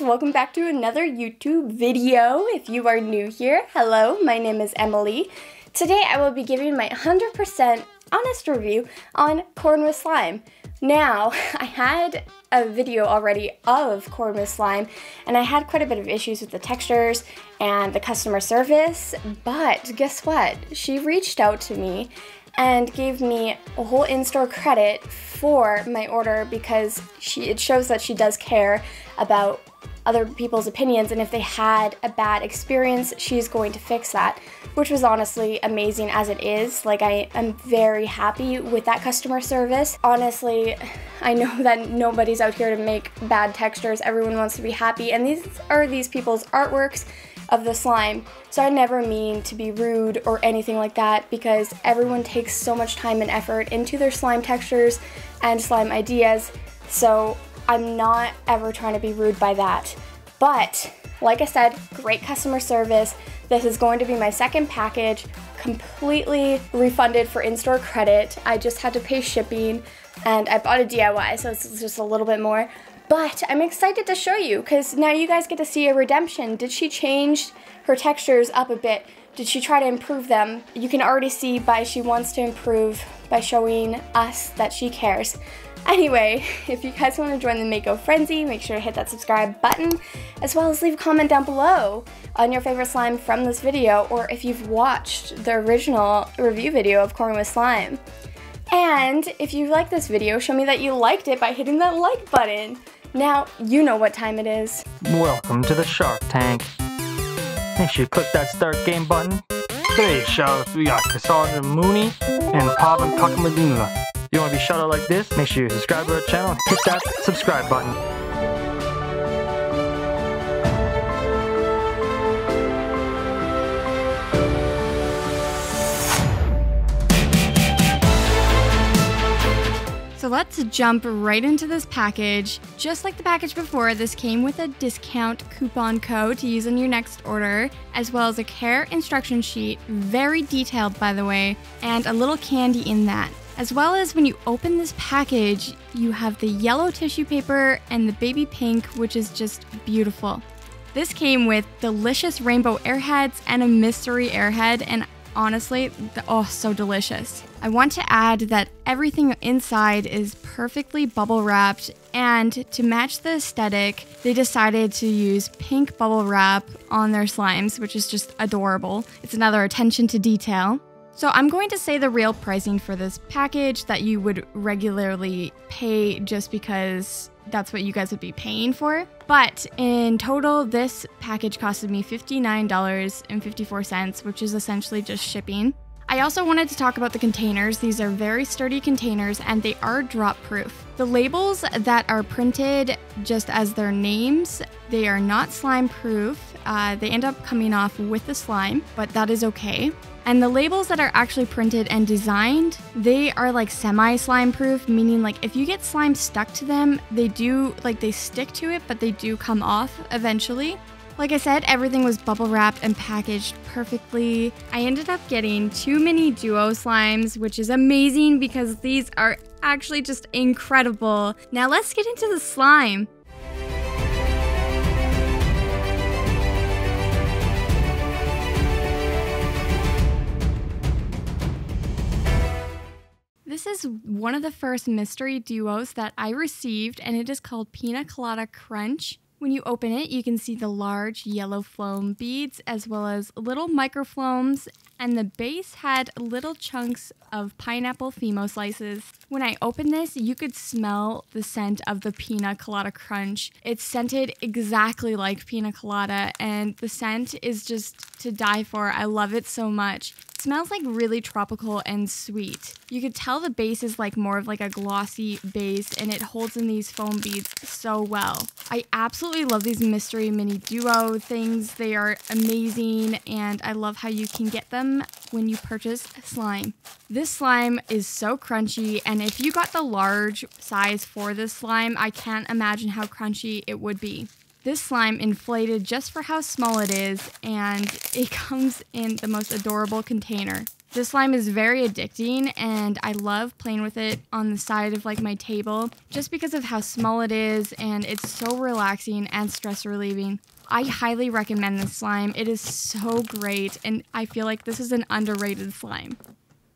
welcome back to another YouTube video. If you are new here, hello, my name is Emily. Today I will be giving my 100% honest review on corn with slime. Now, I had a video already of corn with slime, and I had quite a bit of issues with the textures and the customer service, but guess what? She reached out to me and gave me a whole in-store credit for my order because it shows that she does care about other people's opinions, and if they had a bad experience, she's going to fix that, which was honestly amazing as it is. Like, I am very happy with that customer service. Honestly, I know that nobody's out here to make bad textures. Everyone wants to be happy, and these are these people's artworks of the slime. So I never mean to be rude or anything like that because everyone takes so much time and effort into their slime textures and slime ideas. So I'm not ever trying to be rude by that. But like I said, great customer service. This is going to be my second package, completely refunded for in-store credit. I just had to pay shipping and I bought a DIY, so it's just a little bit more. But I'm excited to show you because now you guys get to see a redemption. Did she change her textures up a bit? Did she try to improve them? You can already see she wants to improve by showing us that she cares. Anyway, if you guys want to join the Mako frenzy, make sure to hit that subscribe button, as well as leave a comment down below on your favorite slime from this video, or if you've watched the original review video of corn with slime. And if you like this video, show me that you liked it by hitting that like button. Now, you know what time it is. Welcome to the Shark Tank. Make sure you click that start game button. Today's shoutouts, we got Cassandra Mooney and Pavan Kakamaduna. If you want to be shouted out like this, make sure you subscribe to our channel and hit that subscribe button. So let's jump right into this package. Just like the package before, this came with a discount coupon code to use on your next order, as well as a care instruction sheet, very detailed by the way, and a little candy in that. As well as when you open this package, you have the yellow tissue paper and the baby pink, which is just beautiful. This came with delicious rainbow airheads and a mystery airhead, and honestly, oh, so delicious. I want to add that everything inside is perfectly bubble wrapped, and to match the aesthetic, they decided to use pink bubble wrap on their slimes, which is just adorable. It's another attention to detail. So I'm going to say the real pricing for this package that you would regularly pay just because that's what you guys would be paying for. But in total, this package costed me $59.54, which is essentially just shipping. I also wanted to talk about the containers. These are very sturdy containers and they are drop proof. The labels that are printed just as their names, they are not slime proof. They end up coming off with the slime, but that is okay. And the labels that are actually printed and designed, they are like semi-slime proof, meaning like if you get slime stuck to them, they stick to it, but they do come off eventually. Like I said, everything was bubble wrapped and packaged perfectly. I ended up getting 2 mini duo slimes, which is amazing because these are actually just incredible. Now let's get into the slime. This is one of the first mystery duos that I received, and it is called Pina Colada Crunch. When you open it, you can see the large yellow foam beads as well as little microfloams, and the base had little chunks of pineapple Fimo slices. When I opened this, you could smell the scent of the Pina Colada Crunch. It's scented exactly like Pina Colada, and the scent is just to die for. I love it so much. It smells like really tropical and sweet. You could tell the base is like more of like a glossy base, and it holds in these foam beads so well. I absolutely love these mystery mini duo things. They are amazing, and I love how you can get them when you purchase slime. This slime is so crunchy, and if you got the large size for this slime, I can't imagine how crunchy it would be. This slime inflated just for how small it is, and it comes in the most adorable container. This slime is very addicting, and I love playing with it on the side of like my table just because of how small it is, and it's so relaxing and stress relieving. I highly recommend this slime. It is so great, and I feel like this is an underrated slime.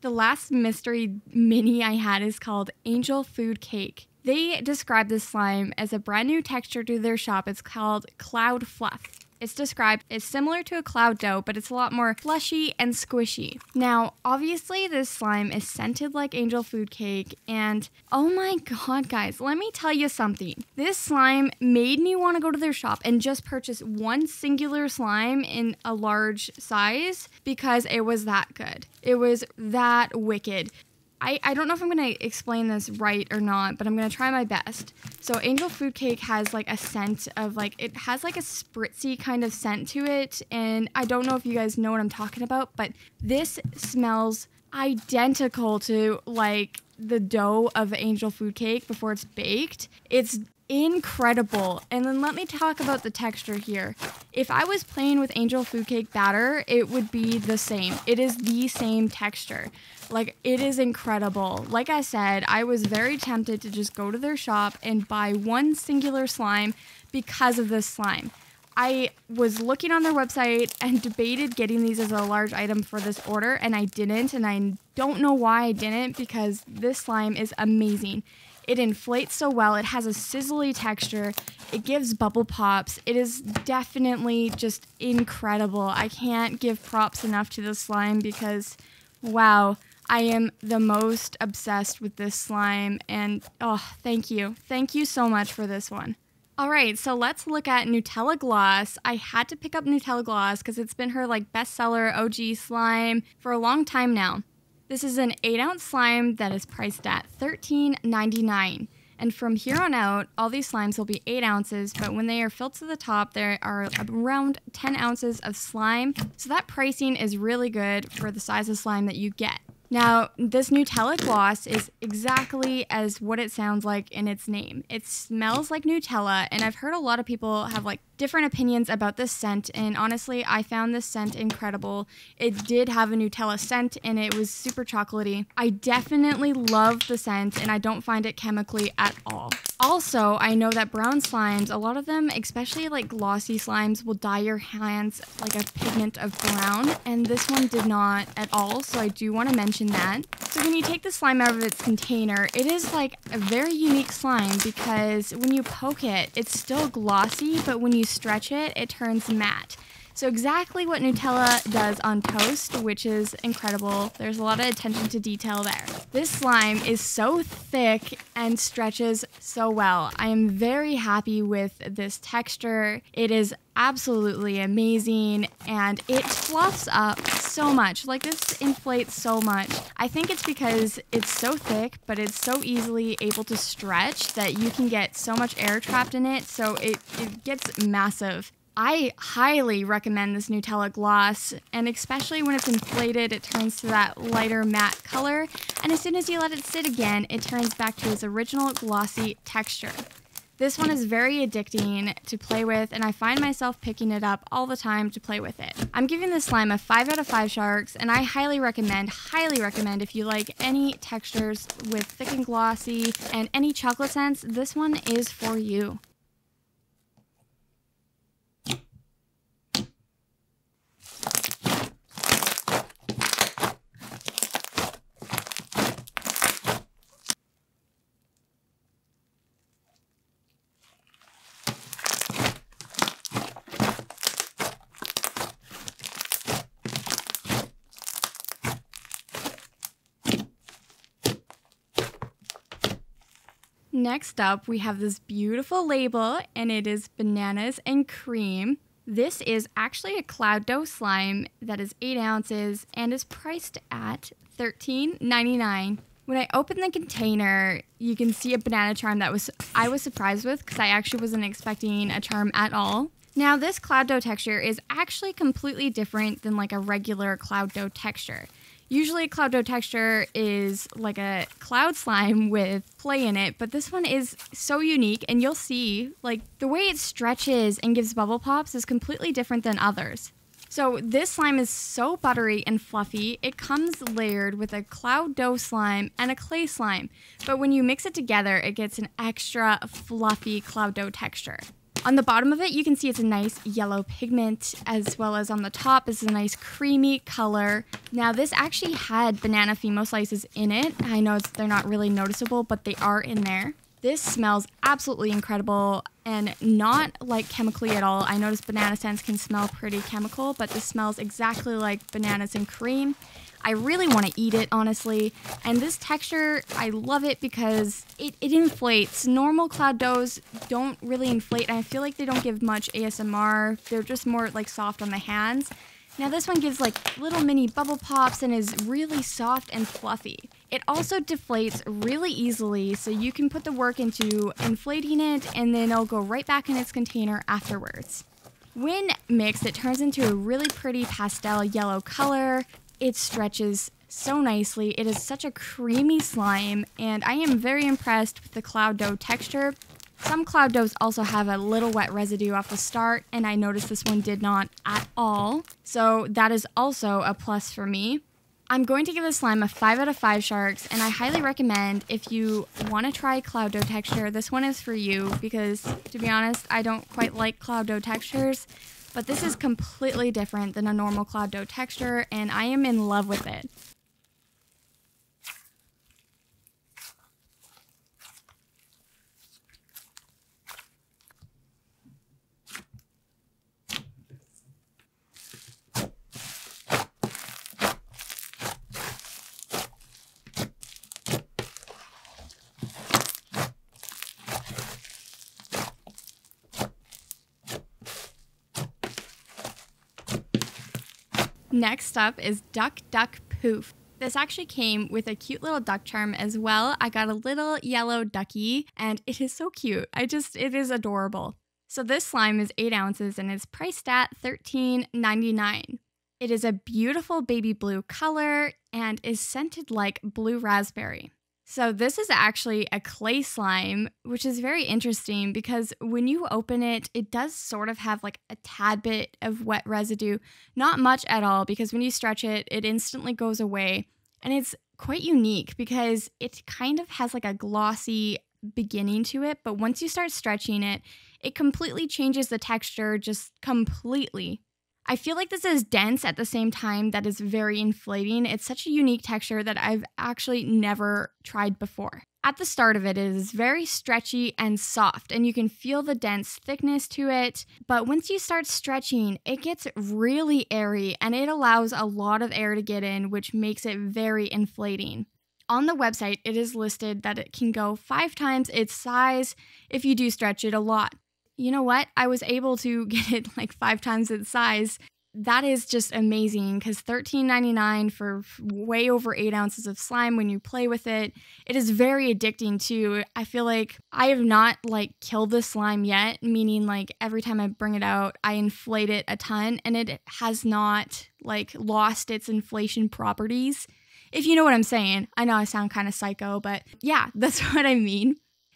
The last mystery mini I had is called Angel Food Cake. They describe this slime as a brand new texture to their shop. It's called Cloud Fluff. It's described as similar to a cloud dough, but it's a lot more fleshy and squishy. Now, obviously, this slime is scented like angel food cake, and oh my god, guys, let me tell you something. This slime made me want to go to their shop and just purchase one singular slime in a large size because it was that good. It was that wicked. I don't know if I'm going to explain this right or not, but I'm going to try my best. So angel food cake has like a scent of like, it has like a spritzy kind of scent to it. And I don't know if you guys know what I'm talking about, but this smells identical to like the dough of angel food cake before it's baked. It's incredible. And then let me talk about the texture here. If I was playing with angel food cake batter, it would be the same. It is the same texture. Like, it is incredible. Like I said, I was very tempted to just go to their shop and buy one singular slime because of this slime. I was looking on their website and debated getting these as a large item for this order, and I didn't, and I don't know why I didn't, because this slime is amazing. It inflates so well. It has a sizzly texture. It gives bubble pops. It is definitely just incredible. I can't give props enough to this slime because, wow, I am the most obsessed with this slime, and oh, thank you. Thank you so much for this one. All right, so let's look at Nutella Gloss. I had to pick up Nutella Gloss because it's been her like bestseller OG slime for a long time now. This is an 8-ounce slime that is priced at $13.99. And from here on out, all these slimes will be 8 ounces, but when they are filled to the top, there are around 10 ounces of slime. So that pricing is really good for the size of slime that you get. Now, this Nutella Gloss is exactly as what it sounds like in its name. It smells like Nutella, and I've heard a lot of people have like different opinions about this scent, and honestly, I found this scent incredible. It did have a Nutella scent, and it was super chocolatey. I definitely love the scent, and I don't find it chemically at all. Also, I know that brown slimes, a lot of them, especially like glossy slimes, will dye your hands like a pigment of brown, and this one did not at all, so I do want to mention that. So when you take the slime out of its container, it is like a very unique slime because when you poke it, it's still glossy, but when you stretch it, it turns matte. So exactly what Nutella does on toast, which is incredible. There's a lot of attention to detail there. This slime is so thick and stretches so well. I am very happy with this texture. It is absolutely amazing, and it fluffs up so much. Like, this inflates so much. I think it's because it's so thick, but it's so easily able to stretch that you can get so much air trapped in it, so it gets massive. I highly recommend this Nutella Gloss, and especially when it's inflated, it turns to that lighter matte color, and as soon as you let it sit again, it turns back to its original glossy texture. This one is very addicting to play with, and I find myself picking it up all the time to play with it. I'm giving this slime a 5 out of 5 sharks, and I highly recommend if you like any textures with thick and glossy and any chocolate scents, this one is for you. Next up, we have this beautiful label, and it is bananas and cream. This is actually a cloud dough slime that is 8 ounces and is priced at $13.99. When I opened the container, you can see a banana charm that I was surprised with because I actually wasn't expecting a charm at all. Now, this cloud dough texture is actually completely different than like a regular cloud dough texture. Usually cloud dough texture is like a cloud slime with clay in it, but this one is so unique, and you'll see like the way it stretches and gives bubble pops is completely different than others. So this slime is so buttery and fluffy. It comes layered with a cloud dough slime and a clay slime. But when you mix it together, it gets an extra fluffy cloud dough texture. On the bottom of it, you can see it's a nice yellow pigment, as well as on the top is a nice creamy color. Now this actually had banana fimo slices in it. I know they're not really noticeable, but they are in there. This smells absolutely incredible and not like chemically at all. I noticed banana scents can smell pretty chemical, but this smells exactly like bananas and cream. I really want to eat it, honestly. And this texture, I love it because it inflates. Normal cloud doughs don't really inflate, and I feel like they don't give much ASMR. They're just more like soft on the hands. Now this one gives like little mini bubble pops and is really soft and fluffy. It also deflates really easily, so you can put the work into inflating it and then it'll go right back in its container afterwards. When mixed, it turns into a really pretty pastel yellow color. It stretches so nicely. It is such a creamy slime, and I am very impressed with the cloud dough texture. Some cloud doughs also have a little wet residue off the start, and I noticed this one did not at all. So that is also a plus for me. I'm going to give this slime a 5 out of 5 sharks, and I highly recommend if you want to try cloud dough texture, this one is for you because, to be honest, I don't quite like cloud dough textures. But this is completely different than a normal cloud dough texture, and I am in love with it. Next up is Duck Duck Poof. This actually came with a cute little duck charm as well. I got a little yellow ducky and it is so cute. It is adorable. So this slime is 8 ounces and is priced at $13.99. It is a beautiful baby blue color and is scented like blue raspberry. So this is actually a clay slime, which is very interesting because when you open it, it does sort of have like a tad bit of wet residue. Not much at all, because when you stretch it, it instantly goes away. And it's quite unique because it kind of has like a glossy beginning to it, but once you start stretching it, it completely changes the texture, just completely. I feel like this is dense at the same time that is very inflating. It's such a unique texture that I've actually never tried before. At the start of it, it is very stretchy and soft, and you can feel the dense thickness to it. But once you start stretching, it gets really airy, and it allows a lot of air to get in, which makes it very inflating. On the website, it is listed that it can go 5 times its size if you do stretch it a lot. You know what? I was able to get it like 5 times its size. That is just amazing because $13.99 for way over 8 ounces of slime when you play with it. It is very addicting too. I feel like I have not like killed the slime yet, meaning like every time I bring it out, I inflate it a ton and it has not like lost its inflation properties. If you know what I'm saying. I know I sound kind of psycho, but yeah, that's what I mean.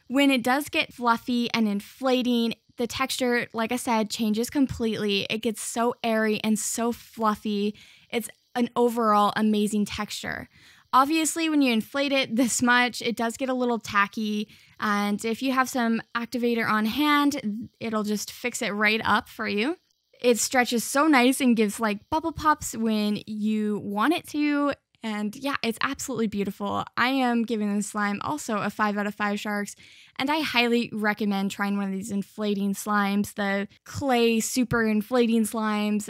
When it does get fluffy and inflating, the texture, like I said, changes completely. It gets so airy and so fluffy. It's an overall amazing texture. Obviously, when you inflate it this much, it does get a little tacky. And if you have some activator on hand, it'll just fix it right up for you. It stretches so nice and gives like bubble pops when you want it to. And yeah, it's absolutely beautiful. I am giving this slime also a 5 out of 5 sharks, and I highly recommend trying one of these inflating slimes, the clay super inflating slimes.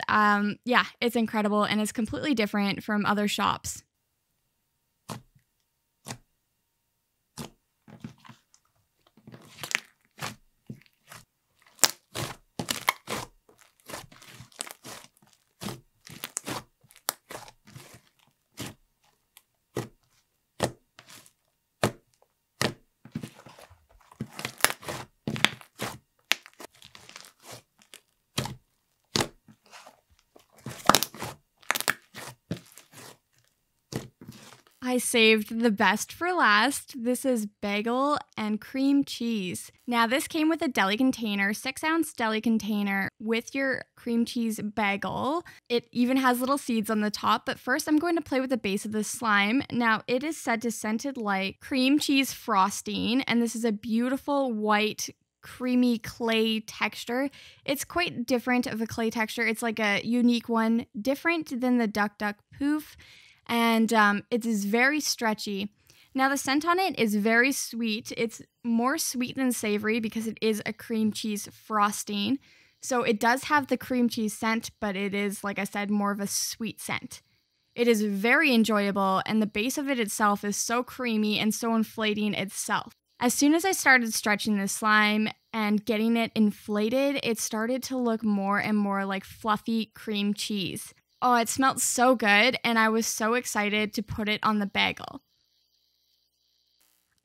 Yeah, it's incredible, and it's completely different from other shops. I saved the best for last. This is bagel and cream cheese. Now this came with a deli container, 6-ounce deli container with your cream cheese bagel. It even has little seeds on the top, but first I'm going to play with the base of the slime. Now it is said to scented like cream cheese frosting, and this is a beautiful white creamy clay texture. It's quite different of a clay texture. It's like a unique one, different than the Duck Poof, and it is very stretchy. Now the scent on it is very sweet. It's more sweet than savory because it is a cream cheese frosting. So it does have the cream cheese scent, but it is, like I said, more of a sweet scent. It is very enjoyable, and the base of it itself is so creamy and so inflating itself. As soon as I started stretching the slime and getting it inflated, it started to look more and more like fluffy cream cheese. Oh, it smelled so good, and I was so excited to put it on the bagel.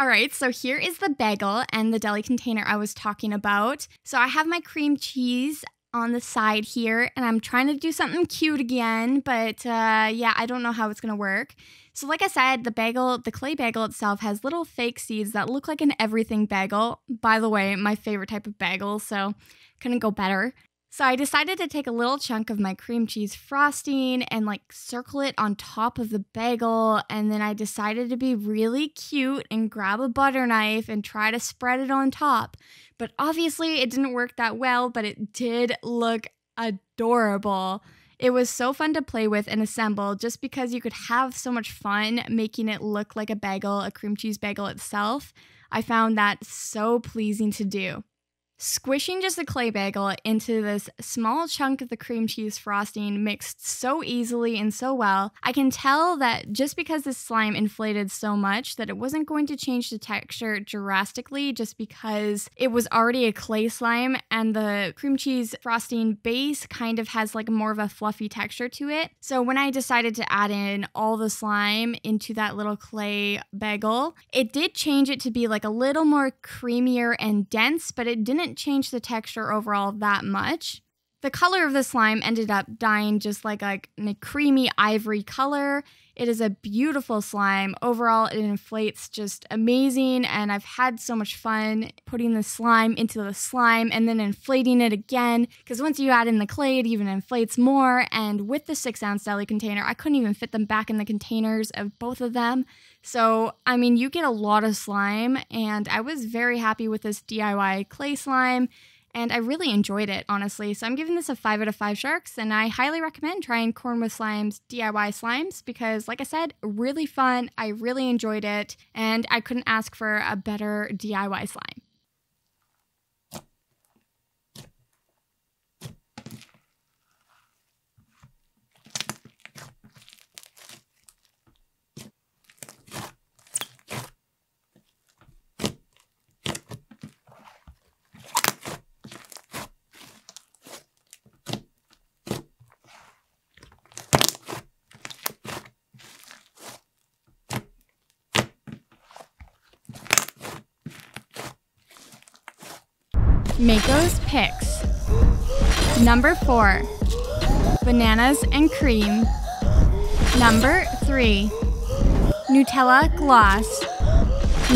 Alright, so here is the bagel and the deli container I was talking about. So I have my cream cheese on the side here, and I'm trying to do something cute again, but yeah, I don't know how it's gonna work. So like I said, the clay bagel itself has little fake seeds that look like an everything bagel. By the way, my favorite type of bagel, so couldn't go better. So I decided to take a little chunk of my cream cheese frosting and like circle it on top of the bagel, and then I decided to be really cute and grab a butter knife and try to spread it on top. But obviously it didn't work that well, but it did look adorable. It was so fun to play with and assemble just because you could have so much fun making it look like a bagel, a cream cheese bagel itself. I found that so pleasing to do. Squishing just the clay bagel into this small chunk of the cream cheese frosting mixed so easily and so well. I can tell that just because this slime inflated so much that it wasn't going to change the texture drastically just because it was already a clay slime, and the cream cheese frosting base kind of has like more of a fluffy texture to it. So when I decided to add in all the slime into that little clay bagel, it did change it to be like a little more creamier and dense, but it didn't change the texture overall that much. The color of the slime ended up dying just like a creamy ivory color. It is a beautiful slime. Overall, it inflates just amazing, and I've had so much fun putting the slime into the slime and then inflating it again, because once you add in the clay, it even inflates more, and with the 6-ounce deli container, I couldn't even fit them back in the containers of both of them. So, I mean, you get a lot of slime, and I was very happy with this DIY clay slime, and I really enjoyed it, honestly. So I'm giving this a 5 out of 5 sharks, and I highly recommend trying Corn with Slime's DIY slimes because, like I said, really fun. I really enjoyed it, and I couldn't ask for a better DIY slime. Mako's Picks. Number 4, bananas and cream. Number 3, Nutella Gloss.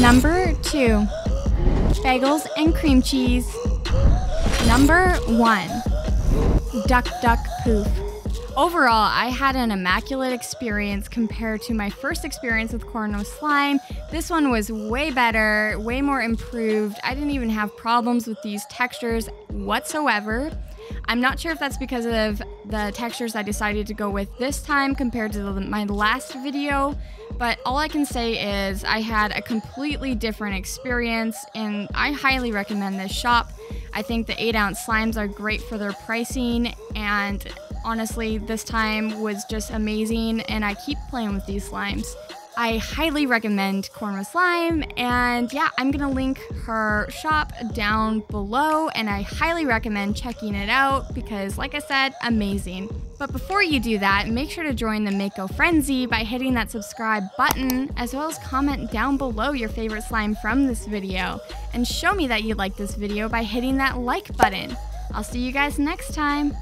Number 2, bagels and cream cheese. Number 1, Duck Poof. Overall, I had an immaculate experience compared to my first experience with Corn with Slime. This one was way better, way more improved. I didn't even have problems with these textures whatsoever. I'm not sure if that's because of the textures I decided to go with this time compared to my last video, but all I can say is I had a completely different experience, and I highly recommend this shop. I think the 8-ounce slimes are great for their pricing, and honestly, this time was just amazing, and I keep playing with these slimes. I highly recommend Corn with Slime, and yeah, I'm gonna link her shop down below, and I highly recommend checking it out because, like I said, amazing. But before you do that, make sure to join the Mako Frenzy by hitting that subscribe button, as well as comment down below your favorite slime from this video, and show me that you liked this video by hitting that like button. I'll see you guys next time.